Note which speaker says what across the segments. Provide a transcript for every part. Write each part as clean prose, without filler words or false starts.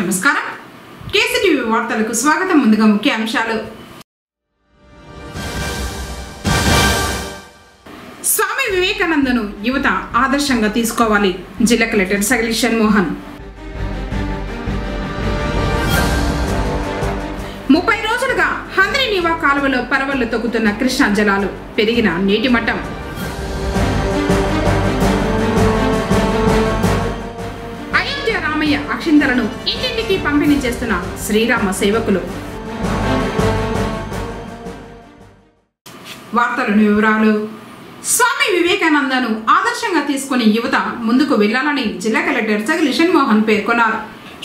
Speaker 1: నమస్కారం కేసీటీవీ వార్తలకు స్వాగతం. ముందుగా ముఖ్య అంశాలు. స్వామి వివేకానందను యువత ఆదర్శంగా తీసుకోవాలి. జిల్లా కలెక్టర్ సగలి షణ్మోహన్. 30 రోజులుగా హంద్రీనీవా కాలువలో పరవళ్లు తొక్కుతున్న కృష్ణా జలాలు, పెరిగిన నీటి మట్టం. అయోధ్య రామయ్య అక్షింతలను ఇంటింటికి పంపిణీ చేస్తున్న శ్రీరామ సేవకులు. వార్తలను వివరాలు. స్వామి వివేకానందను ఆదర్శంగా తీసుకుని యువత ముందుకు వెళ్లాలని జిల్లా కలెక్టర్ సగలి షణ్మోహన్ పేర్కొన్నారు.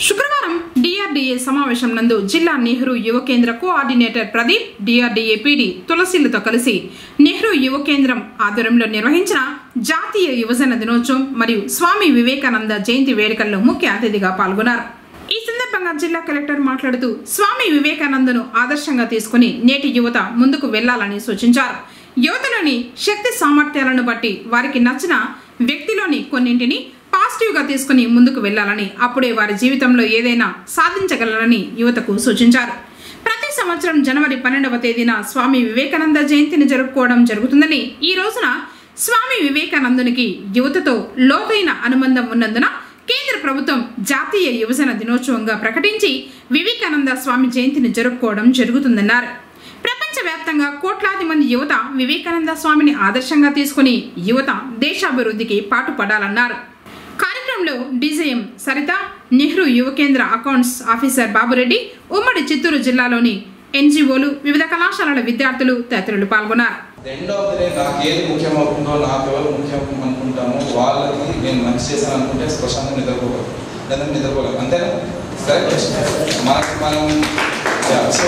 Speaker 1: శుక్రవారం డిఆర్డీఏ సమావేశం నందు జిల్లా నెహ్రూ యువ కేంద్ర కోఆర్డినేటర్ ప్రదీప్, డిఆర్డీఏ పీడీ తులసిలతో కలిసి నెహ్రూ యువ కేంద్రం ఆధ్వర్యంలో నిర్వహించిన జాతీయ యువజన దినోత్సవం మరియు స్వామి వివేకానంద జయంతి వేడుకల్లో ముఖ్య అతిథిగా పాల్గొన్నారు. ఈ సందర్భంగా జిల్లా కలెక్టర్ మాట్లాడుతూ స్వామి వివేకానందను ఆదర్శంగా తీసుకుని నేటి యువత ముందుకు వెళ్లాలని సూచించారు. యువతలోని శక్తి సామర్థ్యాలను బట్టి వారికి నచ్చిన వ్యక్తిలోని కొన్నింటిని పాజిటివ్ గా తీసుకుని ముందుకు వెళ్లాలని, అప్పుడే వారి జీవితంలో ఏదైనా సాధించగలరని యువతకు సూచించారు. ప్రతి సంవత్సరం జనవరి 12వ తేదీన స్వామి వివేకానంద జయంతిని జరుపుకోవడం జరుగుతుందని, ఈ రోజున స్వామి వివేకానందునికి యువతతో లోతైన అనుబంధం ఉన్నందున కేంద్ర ప్రభుత్వం జాతీయ యువజన దినోత్సవంగా ప్రకటించి వివేకానంద స్వామి జయంతిని జరుపుకోవడం జరుగుతుందన్నారు. ప్రపంచవ్యాప్తంగా కోట్లాది మంది యువత వివేకానంద స్వామిని ఆదర్శంగా తీసుకుని యువత దేశాభివృద్ధికి పాటుపడాలన్నారు. కార్యక్రమంలో డీజీఎం సరిత, నెహ్రూ యువ కేంద్ర అకౌంట్స్ ఆఫీసర్ బాబురెడ్డి, ఉమ్మడి చిత్తూరు జిల్లాలోని ఎన్జిఓలు, వివిధ కళాశాలల విద్యార్థులు తదితరులు పాల్గొన్నారు.
Speaker 2: నాకు ఏది ముఖ్యమవుతుందో, నాకు ఎవరు ముఖ్యం అనుకుంటామో వాళ్ళకి నేను మంచి చేశాను అనుకుంటే ప్రశాంతంగా నిద్రపోగలను. అంతేనా? మనం సో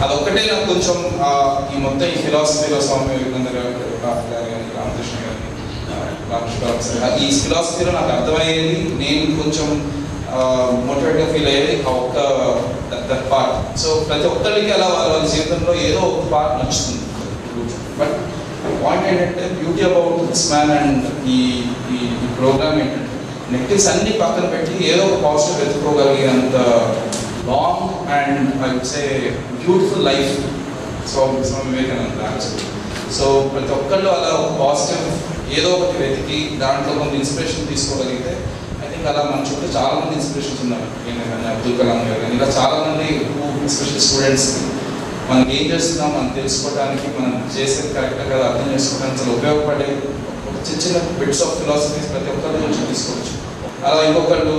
Speaker 2: అదొక్కటే నాకు కొంచెం ఈ మొత్తం ఈ ఫిలాసఫీలో స్వామి వివేకానంద గారు కానీ రామకృష్ణ గారి ఈ ఫిలాసఫీలో నాకు అర్థమయ్యేది, నేను కొంచెం మోటివేట్గా ఫీల్ అయ్యేది ఒక్క దట్ పార్ట్. సో ప్రతి ఒక్కరికి అలా వాళ్ళ జీవితంలో ఏదో ఒక పార్ట్ నచ్చుతుంది. బట్ పాయింట్ ఏంటంటే beauty about this man and ఈ ప్రోగ్రామ్ ఏంటంటే నెగటివ్స్ అన్ని పక్కన పెట్టి ఏదో ఒక పాజిటివ్ వెతుక్కోగలిగేంత long and I would say beautiful life Swami Vivekananda actually. So ప్రతి ఒక్కళ్ళు అలా ఒక పాజిటివ్ ఏదో ఒకటి వెతికి దాంట్లో కొంత ఇన్స్పిరేషన్ తీసుకోగలిగితే ఐ థింక్ అలా మన చుట్టూ చాలామంది ఇన్స్పిరేషన్స్ ఉన్నారు. కానీ అబ్దుల్ కలాం గారు కానీ ఇలా చాలామంది ఎస్పెషల్ స్టూడెంట్స్కి మనం ఏం చేస్తున్నాం మనం తెలుసుకోవడానికి, మనం చేసేది కరెక్ట్గా కదా అర్థం చేసుకోవడానికి చాలా ఉపయోగపడే ఒక చిన్న బిట్స్ ఆఫ్ ఫిలాసఫీస్ ప్రతి ఒక్కరి నుంచి తీసుకోవచ్చు. అలా ఇంకొకళ్ళు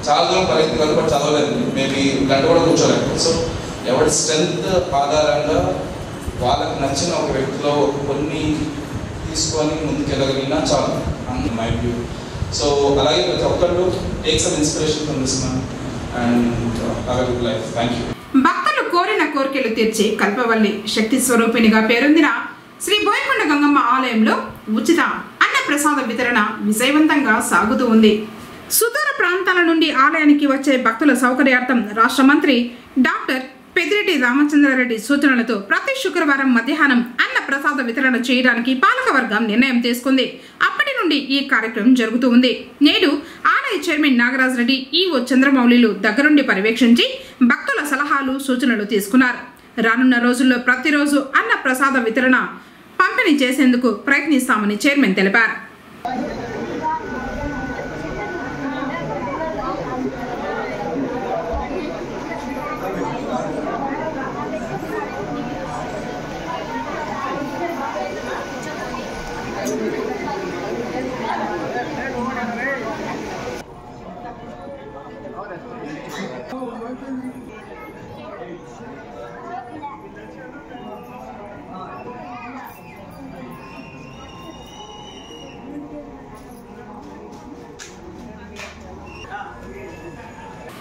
Speaker 2: చాలా దూరం పరిగెత్తగలరు, బట్ చదవలేదు, మేబీ గంట కూడా కూర్చోలేదు. సో ఎవరి స్ట్రెంత్ ఆధారంగా వాళ్ళకి నచ్చిన ఒక వ్యక్తిలో కొన్ని తీసుకొని ముందుకెళ్ళగలిగినా చాలు మై వ్యూ. సో అలాగే ప్రతి ఒక్కళ్ళు take some inspiration from this man and have a good life. Thank you.
Speaker 1: భక్తులు కోరిన కోరికలు తీర్చే కల్పవల్లి శక్తి స్వరూపిణిగా పేరొందిన శ్రీ బోయకొండ గంగమ్మ ఆలయంలో ఉచిత అన్న ప్రసాద వితరణ విజయవంతంగా సాగుతూ ఉంది. సుదూర ప్రాంతాల నుండి ఆలయానికి వచ్చే భక్తుల సౌకర్యార్థం రాష్ట్ర మంత్రి డాక్టర్ పెద్దిరెడ్డి రామచంద్రారెడ్డి సూచనలతో ప్రతి శుక్రవారం మధ్యాహ్నం అన్న ప్రసాద వితరణ చేయడానికి పాలకవర్గం నిర్ణయం తీసుకుంది. అప్పటి నుండి ఈ కార్యక్రమం జరుగుతూ ఉంది. నేడు ఆలయ చైర్మన్ నాగరాజ్ రెడ్డి, ఈవో చంద్రమౌళిలు దగ్గరుండి పర్యవేక్షించి భక్తుల సలహాలు, సూచనలు తీసుకున్నారు. రానున్న రోజుల్లో ప్రతిరోజు అన్న ప్రసాద వితరణ పంపిణీ చేసేందుకు ప్రయత్నిస్తామని చైర్మన్ తెలిపారు.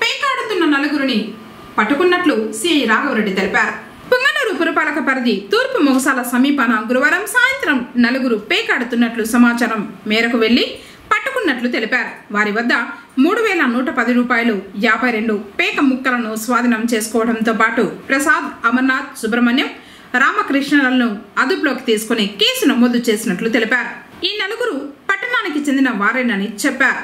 Speaker 1: పేకాడుతున్న నలుగురిని పట్టుకున్నట్లు సిఐ రాఘవరెడ్డి తెలిపారు. పుంగనూరు పురపాలక పరిధి తూర్పు మొగసాల సమీపాన గురువారం సాయంత్రం నలుగురు పేకాడుతున్నట్లు సమాచారం మేరకు వెళ్లి పట్టుకున్నట్లు తెలిపారు. వారి వద్ద 3,110 రూపాయలు, 52 పేక ముక్కలను స్వాధీనం చేసుకోవడంతో పాటు ప్రసాద్, అమర్నాథ్, సుబ్రహ్మణ్యం, రామకృష్ణలను అదుపులోకి తీసుకుని కేసు నమోదు చేసినట్లు తెలిపారు. ఈ నలుగురు పట్టణానికి చెందిన వారేనని చెప్పారు.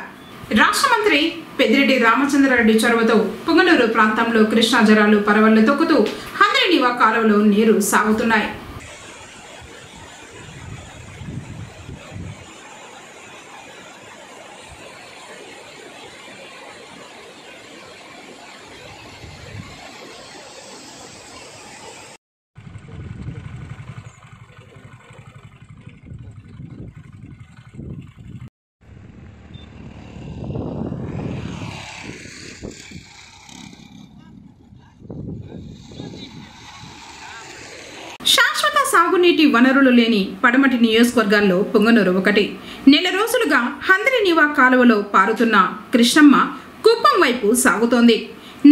Speaker 1: రాష్ట్ర మంత్రి పెద్దిరెడ్డి రామచంద్రారెడ్డి చొరవతో పుంగనూరు ప్రాంతంలో కృష్ణా జలాలు పరవళ్లు తొక్కుతూ హంద్రీనీవా కాలువలో నీరు సాగుతున్నాయి. శాశ్వత సాగునీటి వనరులు లేని పడమటి నియోజకవర్గాల్లో పుంగనూరు ఒకటి. నెల రోజులుగా హంద్రీనీవా కాలువలో పారుతున్న కృష్ణమ్మ కుప్పం వైపు సాగుతోంది.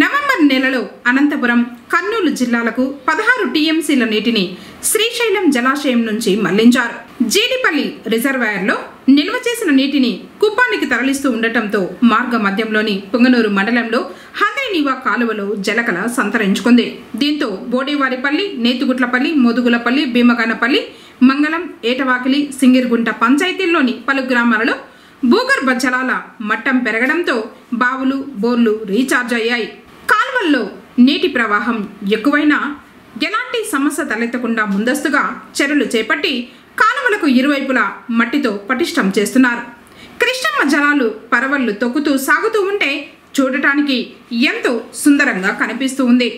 Speaker 1: నవంబర్ నెలలో అనంతపురం, కర్నూలు జిల్లాలకు 16 టీఎంసీల నీటిని శ్రీశైలం జలాశయం నుంచి మళ్లించారు. జీడిపల్లి రిజర్వాయర్లో నిల్వ చేసిన నీటిని కుప్పానికి తరలిస్తూ ఉండటంతో మార్గ మధ్యంలోని పుంగనూరు మండలంలో హంద్రీనీవా కాలువలో జలకళ సంతరించుకుంది. దీంతో బోడేవారిపల్లి, నేతుగుట్లపల్లి, మోదుగులపల్లి, భీమగానపల్లి, మంగళం, ఏటవాకిలి, సింగిర్గుంట పంచాయతీల్లోని పలు గ్రామాలలో భూగర్భ జలాల మట్టం పెరగడంతో బావులు, బోర్లు రీఛార్జ్ అయ్యాయి. కాలువల్లో నీటి ప్రవాహం ఎక్కువైనా ఎలాంటి సమస్య తలెత్తకుండా ముందస్తుగా చర్యలు చేపట్టి కాలువలకు ఇరువైపులా మట్టితో పటిష్టం చేస్తున్నారు. కృష్ణమ్మ జలాలు పరవళ్లు తొక్కుతూ సాగుతూ ఉంటే చూడటానికి ఎంతో సుందరంగా కనిపిస్తూ ఉంది.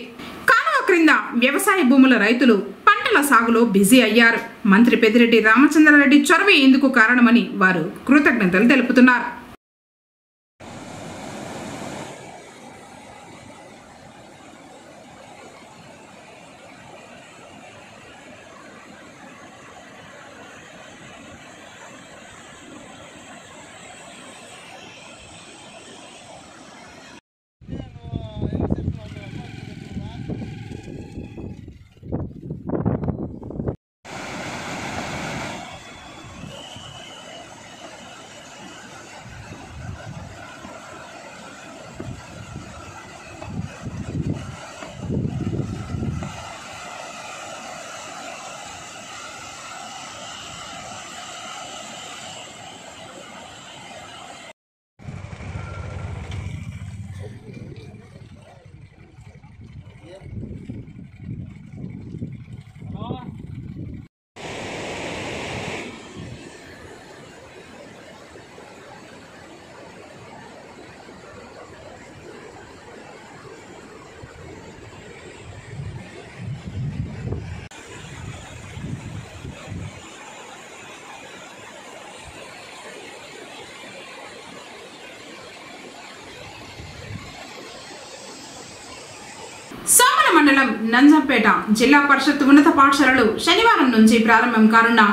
Speaker 1: కాలువ క్రింద వ్యవసాయ భూముల రైతులు పంటల సాగులో బిజీ అయ్యారు. మంత్రి పెద్దిరెడ్డి రామచంద్రారెడ్డి చొరవ ఇందుకు కారణమని వారు కృతజ్ఞతలు తెలుపుతున్నారు. సోమల మండలం నంజంపేట జిల్లా పరిషత్ ఉన్నత పాఠశాలలో శనివారం నుంచి ప్రారంభం కానున్న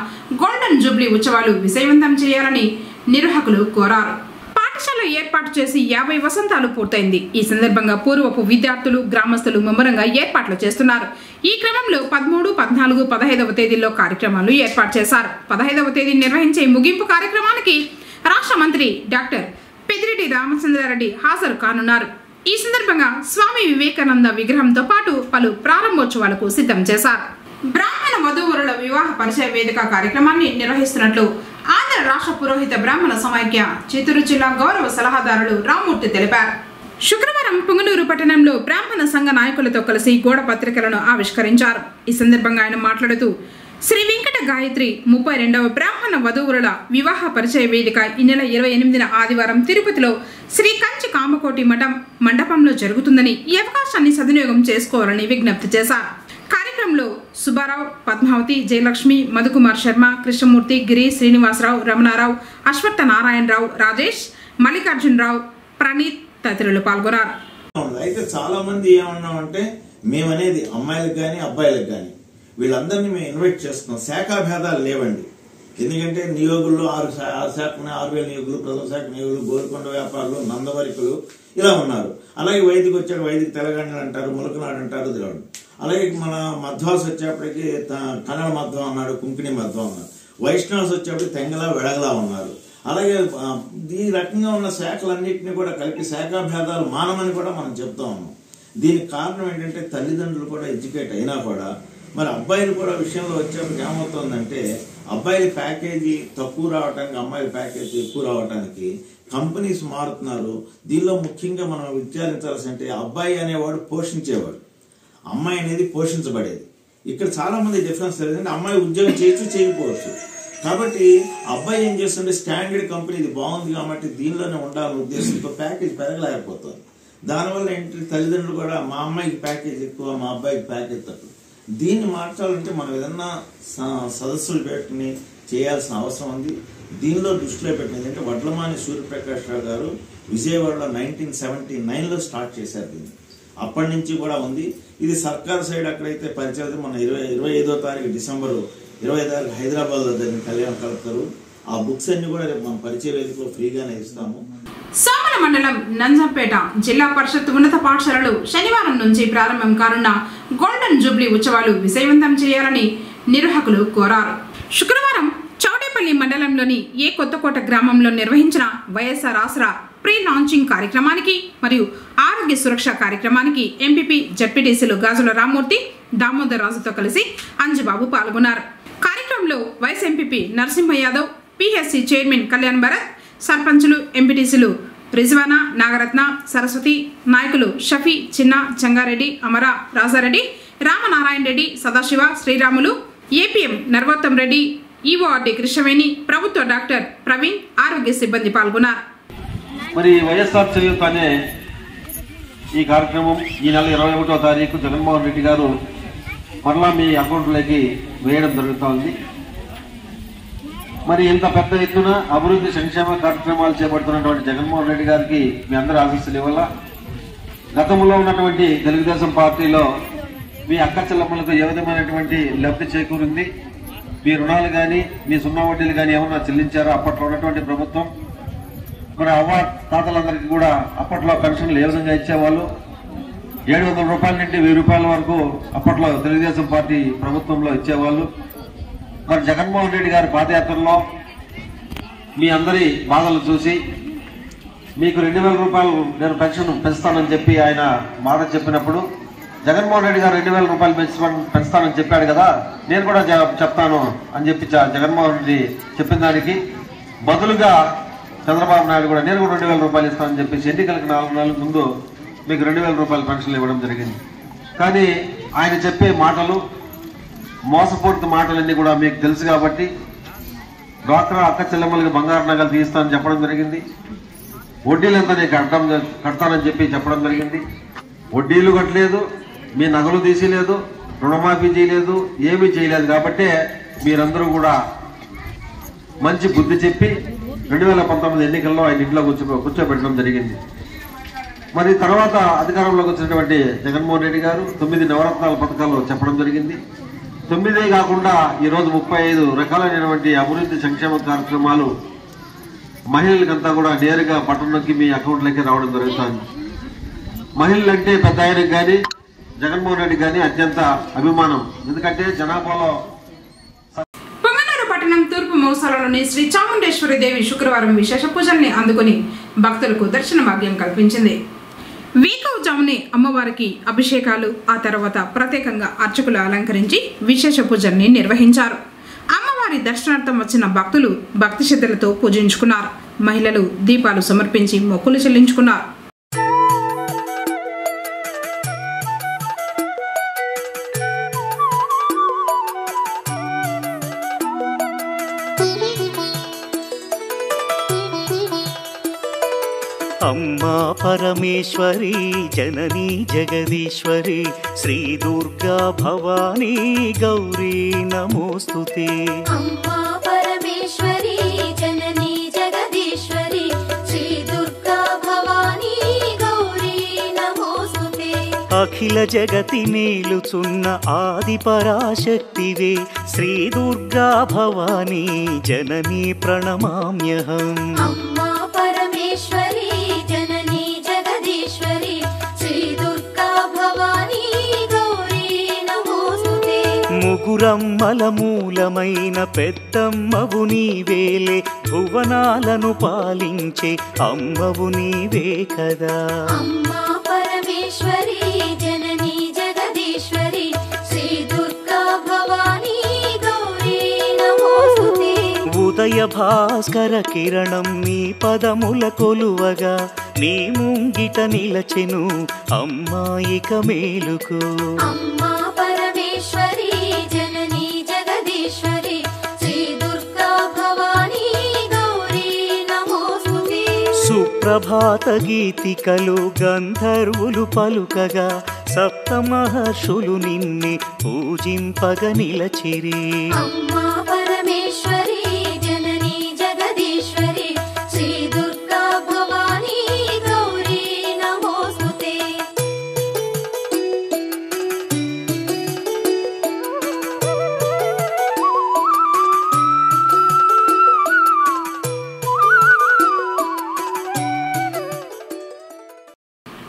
Speaker 1: గోల్డెన్ జూబ్లీ ఉత్సవాలు విజయవంతం చేయాలని నిర్వాహకులు కోరారు. పాఠశాల ఏర్పాటు చేసి 50 వసంతాలు పూర్తయింది. ఈ సందర్భంగా పూర్వపు విద్యార్థులు, గ్రామస్తులు ముమ్మరంగా ఏర్పాట్లు చేస్తున్నారు. ఈ క్రమంలో 13, 14, 15వ తేదీల్లో కార్యక్రమాలు ఏర్పాటు చేశారు. 15వ తేదీ నిర్వహించే ముగింపు కార్యక్రమానికి రాష్ట్ర మంత్రి డాక్టర్ పెద్దిరెడ్డి రామచంద్రారెడ్డి హాజరు కానున్నారు. ఈ సందర్భంగా స్వామి వివేకానంద విగ్రహంతో పాటు పలు ప్రారంభోత్సవాలకు సిద్ధం చేశారు. బ్రాహ్మణ వధూవరుల వివాహ పరిచయ వేదిక కార్యక్రమాన్ని నిర్వహిస్తున్నట్లు ఆంధ్ర రాష్ట్ర పురోహిత బ్రాహ్మణ సమైక్య చిత్తూరు జిల్లా గౌరవ సలహాదారులు రామ్మూర్తి తెలిపారు. శుక్రవారం పుంగనూరు పట్టణంలో బ్రాహ్మణ సంఘ నాయకులతో కలిసి గోడ పత్రికలను ఆవిష్కరించారు. ఈ సందర్భంగా ఆయన మాట్లాడుతూ శ్రీ వెంకట గాయత్రి 32వ బ్రాహ్మణ వధూవరుల వివాహ పరిచయ వేదిక ఈ నెల 28న ఆదివారం తిరుపతిలో శ్రీ కంచి కామకోటి మఠం మండపంలో జరుగుతుందని ఈ అవకాశాన్ని సద్వినియోగం చేసుకోవాలని విజ్ఞప్తి చేశారు. కార్యక్రమంలో సుబ్బారావు, పద్మావతి, జయలక్ష్మి, మధుకుమార్ శర్మ, కృష్ణమూర్తి, గిరి, శ్రీనివాసరావు, రమణారావు, అశ్వత్థ నారాయణరావు, రాజేష్, మల్లికార్జునరావు, ప్రణీత్ తదితరులు పాల్గొన్నారు.
Speaker 3: అయితే చాలా మంది ఏమన్నామంటే మేమనేది అమ్మాయిలకు కానీ అబ్బాయిలకు కానీ వీళ్ళందరినీ మేము ఇన్వైట్ చేస్తున్నాం. శాఖా భేదాలు లేవండి. ఎందుకంటే నియోగుల్లో 6 శాఖ 6,000 నియోగులు, ప్రథమ శాఖ నియోగులు, గోల్కొండ వ్యాపారులు, నందవరికులు ఇలా ఉన్నారు. అలాగే వైదిక వచ్చాడు, వైదిక తెలంగాణ అంటారు, ములకనాడు అంటారు, తెలియదు. అలాగే మన మధ్వాస్ వచ్చేప్పటికి కన్నడ మధ్వం అన్నాడు, కుంకిణి మధ్వం అన్నారు. వైష్ణవ్స్ వచ్చేప్పటికి తెంగలా వెడగలా ఉన్నారు. అలాగే ఈ రకంగా ఉన్న శాఖలన్నింటినీ కూడా కలిపి శాఖా భేదాలు మానమని కూడా మనం చెప్తా ఉన్నాం. దీనికి కారణం ఏంటంటే తల్లిదండ్రులు కూడా ఎడ్యుకేట్ అయినా కూడా మరి అబ్బాయిలు కూడా విషయంలో వచ్చేప్పటికి ఏమవుతుందంటే అబ్బాయిల ప్యాకేజీ తక్కువ రావడానికి, అమ్మాయిల ప్యాకేజీ ఎక్కువ రావడానికి కంపెనీస్ మారుతున్నారు. దీనిలో ముఖ్యంగా మనం విచారించాల్సి అంటే అబ్బాయి అనేవాడు పోషించేవాడు, అమ్మాయి అనేది పోషించబడేది. ఇక్కడ చాలా మంది డిఫరెన్స్ తెలియదంటే అమ్మాయి ఉద్యోగం చేయొచ్చు, చేయకపోవచ్చు. కాబట్టి అబ్బాయి ఏం చేస్తుంటే స్టాండర్డ్ కంపెనీ ఇది బాగుంది కాబట్టి దీనిలోనే ఉండాలనే ఉద్దేశంతో ప్యాకేజ్ పెరగలేకపోతుంది. దానివల్ల ఏంటి తల్లిదండ్రులు కూడా మా అమ్మాయికి ప్యాకేజ్ ఎక్కువ, మా అబ్బాయికి ప్యాకేజ్ తక్కువ. దీన్ని మార్చాలంటే మనం ఏదన్నా సదస్సులు పెట్టుకుని చేయాల్సిన అవసరం ఉంది. దీనిలో దృష్టిలో పెట్టినది అంటే వడ్లమాని సూర్యప్రకాష్ రావు గారు విజయవాడలో 1979లో స్టార్ట్ చేశారు దీన్ని. అప్పటి నుంచి కూడా ఉంది. ఇది సర్కార్ సైడ్ అక్కడైతే పరిచయం. మన 25వ తారీఖు డిసెంబర్ 25 తారీఖు హైదరాబాద్లో జరిగిన కళ్యాణ కలుపుతారు. ఆ బుక్స్ అన్ని కూడా రేపు మనం పరిచయ వేదికలో ఫ్రీగానే ఇస్తాము.
Speaker 1: సోమల మండలం నంజంపేట జిల్లా పరిషత్ ఉన్నత పాఠశాలలు శనివారం నుంచి ప్రారంభం కానున్న గోల్డెన్ జూబ్లీ ఉత్సవాలు విజయవంతం చేయాలని నిర్వాహకులు కోరారు. శుక్రవారం చౌడేపల్లి మండలంలోని ఏ కొత్తకోట గ్రామంలో నిర్వహించిన వైఎస్ఆర్ ఆసరా ప్రీ లాంచింగ్ కార్యక్రమానికి మరియు ఆరోగ్య సురక్ష కార్యక్రమానికి ఎంపీపీ జడ్పీటీసీలు గాజుల రామ్మూర్తి, దామోదర్ రాజుతో కలిసి అంజుబాబు పాల్గొన్నారు. కార్యక్రమంలో vice MPP Narasimha Yadav, PSC chairman Kalyan Bharat, సర్పంచులు, ఎంపీటీసీలు రిజ్వానా, నాగరత్న, సరస్వతి, నాయకులు షఫీ, చిన్న, చంగారెడ్డి, అమర, రాజారెడ్డి, రామనారాయణ రెడ్డి, సదాశివ, శ్రీరాములు, ఏపీఎం నర్వోత్తం రెడ్డి, ఈఓఆర్డి కృష్ణవేణి, ప్రభుత్వ డాక్టర్ ప్రవీణ్, ఆరోగ్య సిబ్బంది పాల్గొన్నారు.
Speaker 4: మరి వైఎస్ఆర్ చేయూత అనే ఈ కార్యక్రమం ఈ నెల 21వ తారీఖు జగన్మోహన్ రెడ్డి గారు మరలా మీ అకౌంట్లోకి వేయడం జరుగుతోంది. మరి ఇంత పెద్ద ఎత్తున అభివృద్ధి సంక్షేమ కార్యక్రమాలు చేపడుతున్నటువంటి జగన్మోహన్ రెడ్డి గారికి మీ అందరి ఆశీస్సులు ఇవ్వాల. గతంలో ఉన్నటువంటి తెలుగుదేశం పార్టీలో మీ అక్క చెల్లమ్మలకు ఏ విధమైనటువంటి లబ్ధి చేకూరింది, మీ రుణాలు కానీ మీ సున్నా వడ్డీలు కానీ ఏమన్నా చెల్లించారో అప్పట్లో ఉన్నటువంటి ప్రభుత్వం. మరి అవ్వ తాతలందరికీ కూడా అప్పట్లో పెన్షన్లు ఏ విధంగా ఇచ్చేవాళ్ళు, 700 రూపాయల నుండి 1000 రూపాయల వరకు అప్పట్లో తెలుగుదేశం పార్టీ ప్రభుత్వంలో ఇచ్చేవాళ్ళు. మరి జగన్మోహన్ రెడ్డి గారి పాదయాత్రలో మీ అందరి బాధలు చూసి మీకు 2000 రూపాయలు నేను పెన్షన్ పెంచుతానని చెప్పి ఆయన మాట చెప్పినప్పుడు జగన్మోహన్ రెడ్డి గారు 2000 రూపాయలు పెంచుతానని చెప్పాడు కదా, నేను కూడా చెప్తాను అని చెప్పి జగన్మోహన్ రెడ్డి చెప్పిన దానికి బదులుగా చంద్రబాబు నాయుడు కూడా నేను కూడా 2000 రూపాయలు ఇస్తానని చెప్పేసి ఎన్నికలకు 4 నెలల ముందు మీకు 2000 రూపాయల పెన్షన్లు ఇవ్వడం జరిగింది. కానీ ఆయన చెప్పే మాటలు మోసపూరిత మాటలన్నీ కూడా మీకు తెలుసు కాబట్టి డ్వాక్రా అక్క చెల్లెమ్మలకి బంగారు నగలు తీస్తానని చెప్పడం జరిగింది. వడ్డీలంతా నేను కడతానని చెప్పి చెప్పడం జరిగింది. వడ్డీలు కట్టలేదు, మీ నగలు తీసేయలేదు, రుణమాఫీ చేయలేదు, ఏమీ చేయలేదు. కాబట్టే మీరందరూ కూడా మంచి బుద్ధి చెప్పి 2019 ఎన్నికల్లో ఆయన ఇంట్లో కూర్చోబెట్టడం జరిగింది. మరి తర్వాత అధికారంలోకి వచ్చినటువంటి జగన్మోహన్ రెడ్డి గారు 9 నవరత్నాల పథకాలు చెప్పడం జరిగింది. 9 కాకుండా ఈరోజు 35 రకాలైనటువంటి అభివృద్ధి సంక్షేమ కార్యక్రమాలు మహిళలకంతా కూడా నేరుగా పట్టణంకి మీ అకౌంట్లోకి రావడం జరుగుతుంది. మహిళలంటే పెద్ద ఆయనకు కానీ జగన్మోహన్ రెడ్డి కానీ అత్యంత అభిమానం. ఎందుకంటే జనాభాలో
Speaker 1: పొంగనూరు తూర్పు మౌసాలలోని శ్రీ చాముండేశ్వరి దేవి శుక్రవారం విశేష పూజల్ని అందుకుని భక్తులకు దర్శన భాగ్యం కల్పించింది. వేకువజామునే అమ్మవారికి అభిషేకాలు, ఆ తర్వాత ప్రత్యేకంగా అర్చకులు అలంకరించి విశేష పూజల్ని నిర్వహించారు. అమ్మవారి దర్శనార్థం వచ్చిన భక్తులు భక్తి శ్రద్ధలతో పూజించుకున్నారు. మహిళలు దీపాలు సమర్పించి మొక్కులు చెల్లించుకున్నారు.
Speaker 5: अम्मा परमेश्वरी जननी जगदीश्वरी श्री दुर्गा भवानी गौरी नमोस्तुते।
Speaker 6: अम्मा परमेश्वरी जननी जगदीश्वरी श्री दुर्गा भवानी गौरी नमोस्तुते।
Speaker 5: अखिल जगति मेलुचुन्न आदि पराशक्तिवे श्री दुर्गा भवानी जननी प्रणमाम्यहम्।
Speaker 6: अम्मा परमेश्वरी जननी जगदीश्वरी श्री दुर्गा भवानी गौरी नमोस्तुते।
Speaker 5: ముగురమ్మల మూలమైన పెద్దమ్మవు నీవేలే, భువనాలను పాలించే అమ్మవు నీవే కదా।
Speaker 6: अम्मा परमेश्वरी जननी जगदीश्वरी श्री दुर्गा भवानी गौरी नमोस्तुते।
Speaker 5: ఉదయ భాస్కర కిరణం నీ పదముల కొలువగా నీ ముంగిట నిలచెను అమ్మాయిక మేలుకు.
Speaker 6: అమ్మా పరమేశ్వరి జననీ జగదీశ్వరి శ్రీ దుర్గా భవానీ గౌరీ నమోస్తుతే.
Speaker 5: సుప్రభాత గీతికలు గంధర్వులు పలుకగా సప్త మహర్షులు నిన్నే పూజింపగ నిలచిరి.
Speaker 6: అమ్మా పరమేశ్వరి జననీ జగదీశ్వరి శ్రీ దుర్గా భవానీ గౌరీ నమోస్తుతే.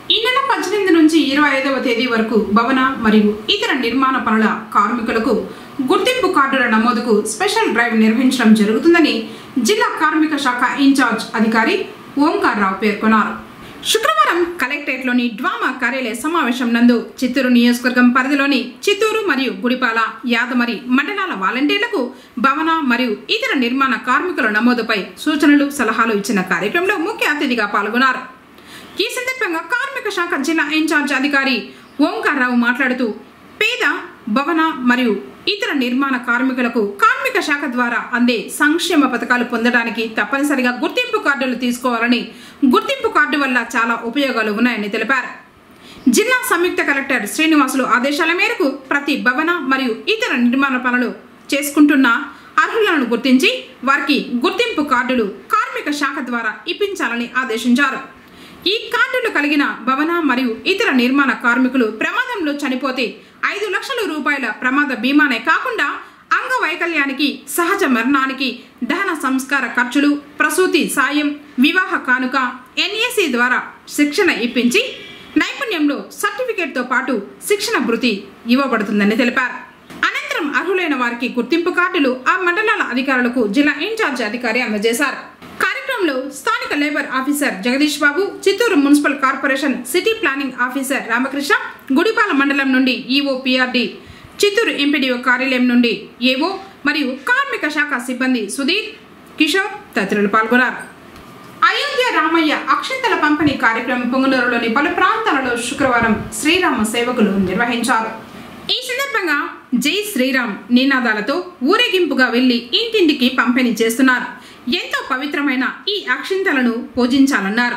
Speaker 1: ఈ నెల 18 నుంచి 25వ తేదీ వరకు భవన మరియు ఇతర నిర్మాణ పనుల కార్మికులకు గుర్తింపు కార్డుల నమోదుకు స్పెషల్ డ్రైవ్ నిర్వహించడం జరుగుతుందని జిల్లా కార్మిక శాఖ ఇన్ఛార్జ్ అధికారి ఓంకార్ రావు పేర్కొన్నారు. శుక్రవారం కలెక్టరేట్లోని డ్వామా కార్యాలయ సమావేశం నందు చిత్తూరు నియోజకవర్గం పరిధిలోని చిత్తూరు మరియు గుడిపాల యాదమరి మండలాల వాలంటీర్లకు భవన మరియు ఇతర నిర్మాణ కార్మికుల నమోదుపై సూచనలు సలహాలు ఇచ్చిన కార్యక్రమంలో ముఖ్య అతిథిగా పాల్గొన్నారు. ఈ సందర్భంగా కార్మిక శాఖ జిల్లా ఇన్ఛార్జ్ అధికారి ఓంకార్ రావు మాట్లాడుతూ పేద భవన మరియు ఇతర నిర్మాణ కార్మికులకు కార్మిక శాఖ ద్వారా అందే సంక్షేమ పథకాలు పొందడానికి తప్పనిసరిగా గుర్తింపు కార్డులు తీసుకోవాలని, గుర్తింపు కార్డు వల్ల చాలా ఉపయోగాలు ఉన్నాయని తెలిపారు. జిల్లా సంయుక్త కలెక్టర్ శ్రీనివాసులు ఆదేశాల మేరకు ప్రతి భవన మరియు ఇతర నిర్మాణ పనులు చేసుకుంటున్న అర్హులను గుర్తించి వారికి గుర్తింపు కార్డులు కార్మిక శాఖ ద్వారా ఇప్పించాలని ఆదేశించారు. ఈ కార్డులు కలిగిన భవన మరియు ఇతర నిర్మాణ కార్మికులు ప్రమాదంలో చనిపోతే 5 లక్షల రూపాయల ప్రమాద బీమానే కాకుండా అంగవైకల్యానికి, సహజ మరణానికి, దహన సంస్కార ఖర్చులు, ప్రసూతి సాయం, వివాహ కానుక NAC ద్వారా శిక్షణ ఇప్పించి నైపుణ్యంలో సర్టిఫికేట్తో పాటు శిక్షణ భృతి ఇవ్వబడుతుందని తెలిపారు. అనంతరం అర్హులైన వారికి గుర్తింపు కార్డులు ఆ మండలాల అధికారులకు జిల్లా ఇన్ఛార్జ్ అధికారి అందజేశారు. కార్యక్రమంలో స్థానిక labour officer Jagadish Babu, Chittoor municipal corporation city planning officer Ramakrishna, Gudipala మండలం నుండి ఈఓ PRD, చిత్తూరు ఎంపీడీఓ కార్యాలయం నుండి ఏఓ మరియు కార్మిక శాఖ సిబ్బంది సుధీర్, కిషోర్ తదితరులు పాల్గొన్నారు. అయోధ్య రామయ్య అక్షింతల పంపిణీ కార్యక్రమం పొంగనూరులోని పలు ప్రాంతాలలో శుక్రవారం శ్రీరామ సేవకులు నిర్వహించారు. ఈ సందర్భంగా జై శ్రీరామ్ నినాదాలతో ఊరేగింపుగా వెళ్లి ఇంటింటికి పంపిణీ చేస్తున్నారు. ఎంతో పవిత్రమైన ఈ అక్షింతలను పూజించాలన్నారు.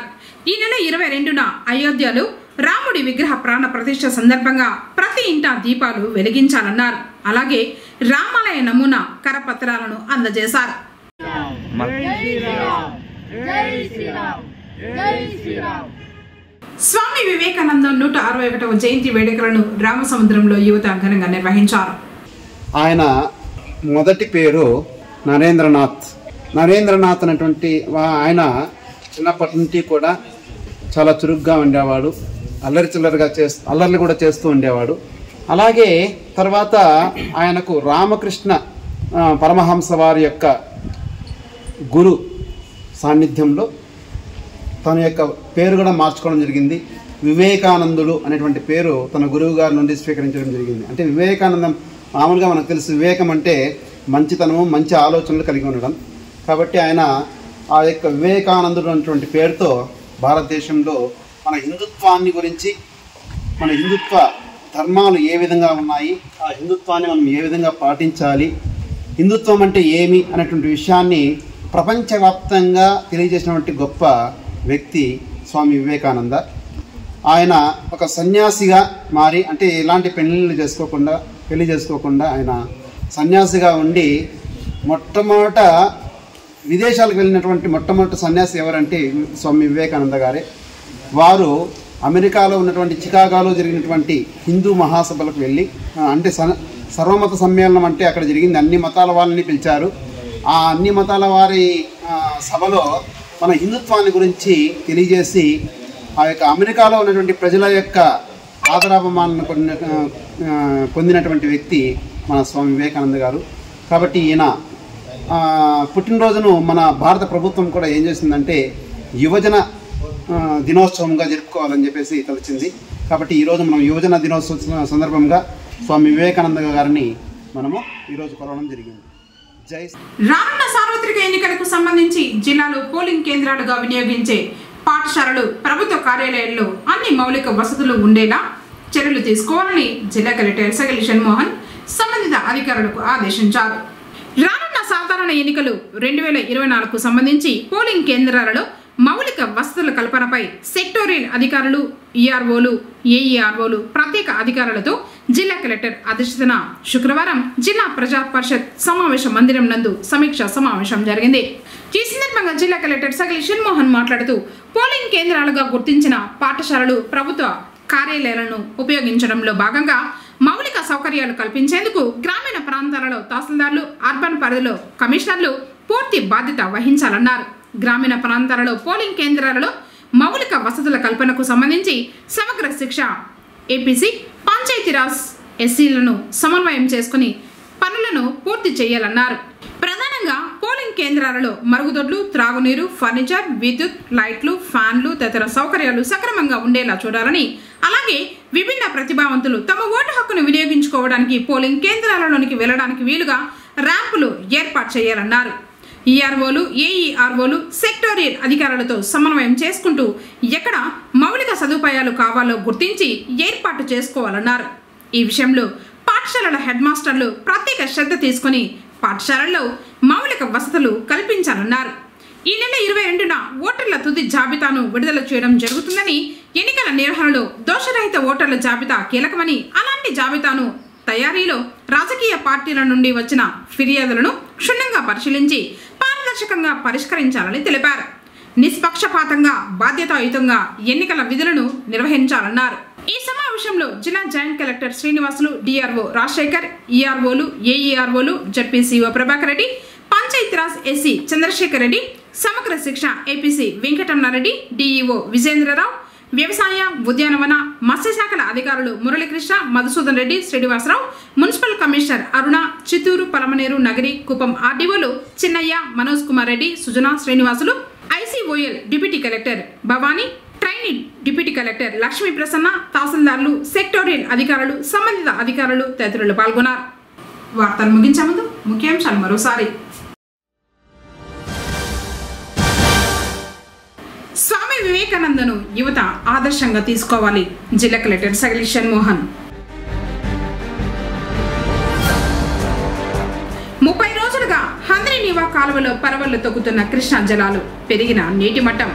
Speaker 1: ఈ నెల 22న అయోధ్యలో రాముడి విగ్రహ ప్రాణ ప్రతిష్ఠ సందర్భంగా ప్రతి ఇంటా దీపాలు వెలిగించాలన్నారు. అలాగే రామాలయ నమూనా కరపత్రాలను అందజేశారు. స్వామి వివేకానంద 161వ జయంతి వేడుకలను రామసముద్రంలో యువత ఘనంగా నిర్వహించారు.
Speaker 7: ఆయన మొదటి పేరు నరేంద్రనాథ్ అనేటువంటి ఆయన చిన్నప్పటి నుంచి కూడా చాలా చురుగ్గా ఉండేవాడు. అల్లర్లు కూడా చేస్తూ ఉండేవాడు. అలాగే తర్వాత ఆయనకు రామకృష్ణ పరమహంస వారి యొక్క గురు సాన్నిధ్యంలో తన యొక్క పేరు కూడా మార్చుకోవడం జరిగింది. వివేకానందుడు అనేటువంటి పేరు తన గురువు గారి నుండి స్వీకరించడం జరిగింది. అంటే వివేకానందం మామూలుగా మనకు తెలుసు, వివేకం అంటే మంచితనము, మంచి ఆలోచనలు కలిగి ఉండడం. కాబట్టి ఆయన ఆ యొక్క వివేకానందుడు అనేటువంటి పేరుతో భారతదేశంలో మన హిందుత్వాన్ని గురించి, మన హిందుత్వ ధర్మాలు ఏ విధంగా ఉన్నాయి, ఆ హిందుత్వాన్ని మనం ఏ విధంగా పాటించాలి, హిందుత్వం అంటే ఏమి అనేటువంటి విషయాన్ని ప్రపంచవ్యాప్తంగా తెలియజేసినటువంటి గొప్ప వ్యక్తి స్వామి వివేకానంద. ఆయన ఒక సన్యాసిగా మారి, అంటే ఎలాంటి పెళ్లి చేసుకోకుండా ఆయన సన్యాసిగా ఉండి మొట్టమొదట విదేశాలకు వెళ్ళినటువంటి మొట్టమొదటి సన్యాసి ఎవరంటే స్వామి వివేకానంద గారే. వారు అమెరికాలో ఉన్నటువంటి చికాగోలో జరిగినటువంటి హిందూ మహాసభలకు వెళ్ళి, అంటే సర్వమత సమ్మేళనం అంటే అక్కడ జరిగింది, అన్ని మతాల వాళ్ళని పిలిచారు. ఆ అన్ని మతాల వారి సభలో మన హిందుత్వాన్ని గురించి తెలియజేసి ఆ యొక్క అమెరికాలో ఉన్నటువంటి ప్రజల యొక్క ఆదరాభిమానాలను పొందినటువంటి వ్యక్తి మన స్వామి వివేకానంద గారు. కాబట్టి ఈయన పుట్టినరోజును మన భారత ప్రభుత్వం కూడా ఏం చేసిందంటే యువజన దినోత్సవంగా జరుపుకోవాలని చెప్పేసి తలచింది. కాబట్టి ఈరోజు మనం యువజన దినోత్సవం సందర్భంగా స్వామి వివేకానంద గారిని మనము ఈరోజు కొలవడం జరిగింది.
Speaker 1: రానున్న సార్వత్రిక ఎన్నికల జిల్లాలో పోలింగ్ కేంద్రాలుగా వినియోగించే పాఠశాలలు, ప్రభుత్వ కార్యాలయాల్లో అన్ని మౌలిక వసతులు ఉండేలా చర్యలు తీసుకోవాలని జిల్లా కలెక్టర్ సగలి షణ్మోహన్ సంబంధిత అధికారులకు ఆదేశించారు. రానున్న సాధారణ ఎన్నికలు 2024కు సంబంధించి పోలింగ్ కేంద్రాలలో మౌలిక వసతుల కల్పనపై సెక్టోరియల్ అధికారులు, ఈఆర్ఓలు, ఏఈఆర్ఓలు, ప్రత్యేక అధికారులతో జిల్లా కలెక్టర్ అధ్యక్షతన శుక్రవారం జిల్లా ప్రజా పరిషత్ సమావేశ మందిరం నందు సమీక్ష సమావేశం జరిగింది. ఈ సందర్భంగా జిల్లా కలెక్టర్ సగలి షణ్మోహన్ మాట్లాడుతూ పోలింగ్ కేంద్రాలుగా గుర్తించిన పాఠశాలలు, ప్రభుత్వ కార్యాలయాలను ఉపయోగించడంలో భాగంగా మౌలిక సౌకర్యాలు కల్పించేందుకు గ్రామీణ ప్రాంతాలలో తహసీల్దార్లు, అర్బన్ పరిధిలో కమిషనర్లు పూర్తి బాధ్యత వహించాలన్నారు. గ్రామీణ ప్రాంతాలలో పోలింగ్ కేంద్రాలలో మౌలిక వసతుల కల్పనకు సంబంధించి సమగ్ర శిక్ష, ఏపీసీ, పంచాయతీరాజ్ ఎస్సీలను సమన్వయం చేసుకుని పనులను పూర్తి చేయాలన్నారు. ప్రధానంగా పోలింగ్ కేంద్రాలలో మరుగుదొడ్లు, త్రాగునీరు, ఫర్నిచర్, విద్యుత్, లైట్లు, ఫ్యాన్లు తదితర సౌకర్యాలు సక్రమంగా ఉండేలా చూడాలని, అలాగే విభిన్న ప్రతిభావంతులు తమ ఓటు హక్కును వినియోగించుకోవడానికి పోలింగ్ కేంద్రాలలోనికి వెళ్లడానికి వీలుగా ర్యాంపులు ఏర్పాటు చేయాలన్నారు. ఈఆర్ఓలు, ఏఈఆర్ఓలు సెక్టోరియల్ అధికారులతో సమన్వయం చేసుకుంటూ ఎక్కడ మౌలిక సదుపాయాలు కావాలో గుర్తించి ఏర్పాటు చేసుకోవాలన్నారు. ఈ విషయంలో పాఠశాలల హెడ్ మాస్టర్లు ప్రత్యేక శ్రద్ధ తీసుకుని పాఠశాలల్లో మౌలిక వసతులు కల్పించాలన్నారు. ఈ నెల 22న ఓటర్ల తుది జాబితాను విడుదల చేయడం జరుగుతుందని, ఎన్నికల నిర్వహణలో దోషరహిత ఓటర్ల జాబితా కీలకమని, అలాంటి జాబితాను తయారీలో రాజకీయ పార్టీల నుండి వచ్చిన ఫిర్యాదులను క్షుణ్ణంగా పరిశీలించి పారదర్శకంగా పరిష్కరించాలని తెలిపారు. నిష్పక్షపాతంగా, బాధ్యతాయుతంగా ఎన్నికల విధులను నిర్వహించాలన్నారు. ఈ సమావేశంలో జిల్లా joint collector Srinivasulu, DRO Rajasekhar, ఈఆర్ఓలు, ఏఈఆర్ఓలు, ZPCO Prabhakar Reddy, Panchayati Raj SC Chandrasekhar Reddy, Samagra Shiksha APC Venkataramana Reddy, DEO విజేంద్రరావు, వ్యవసాయ, ఉద్యానవన, మత్స్యశాఖల అధికారులు మురళీకృష్ణ, మధుసూదన్ రెడ్డి, శ్రీనివాసరావు, మున్సిపల్ కమిషనర్ అరుణ, చిత్తూరు, పలమనేరు, నగరి, కుప్పం ఆర్డీఓలు Chinnaiah, Manoj Kumar Reddy, Sujana, Srinivasulu, ICOL deputy collector Bhavani, trainee deputy collector Lakshmi Prasanna, తహసీల్దార్లు, సెక్టోరియల్ అధికారులు, సంబంధిత అధికారులు తదితరులు పాల్గొన్నారు. వార్తలు ముగించే ముందు ముఖ్యాంశాలు మరోసారి. స్వామి వివేకానందను యువత ఆదర్శంగా తీసుకోవాలి. జిల్లా కలెక్టర్ సగలి షణ్మోహన్. 30 రోజులుగా హంద్రీనీవా కాలువలో పరవళ్లు తొక్కుతున్న కృష్ణా జలాలు, పెరిగిన నీటి మట్టం.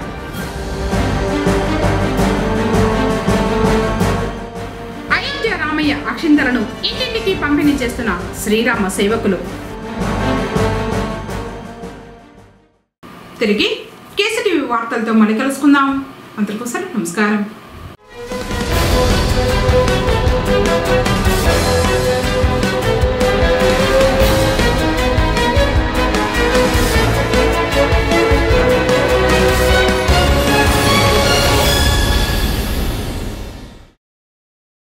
Speaker 1: అయోధ్య రామయ్య అక్షింతలను ఇంటింటికి పంపిణీ చేస్తున్న శ్రీరామ సేవకులు. తిరిగి కేసీటీవీ వార్తలతో మళ్ళీ కలుసుకుందాం. అందరికోసం నమస్కారం.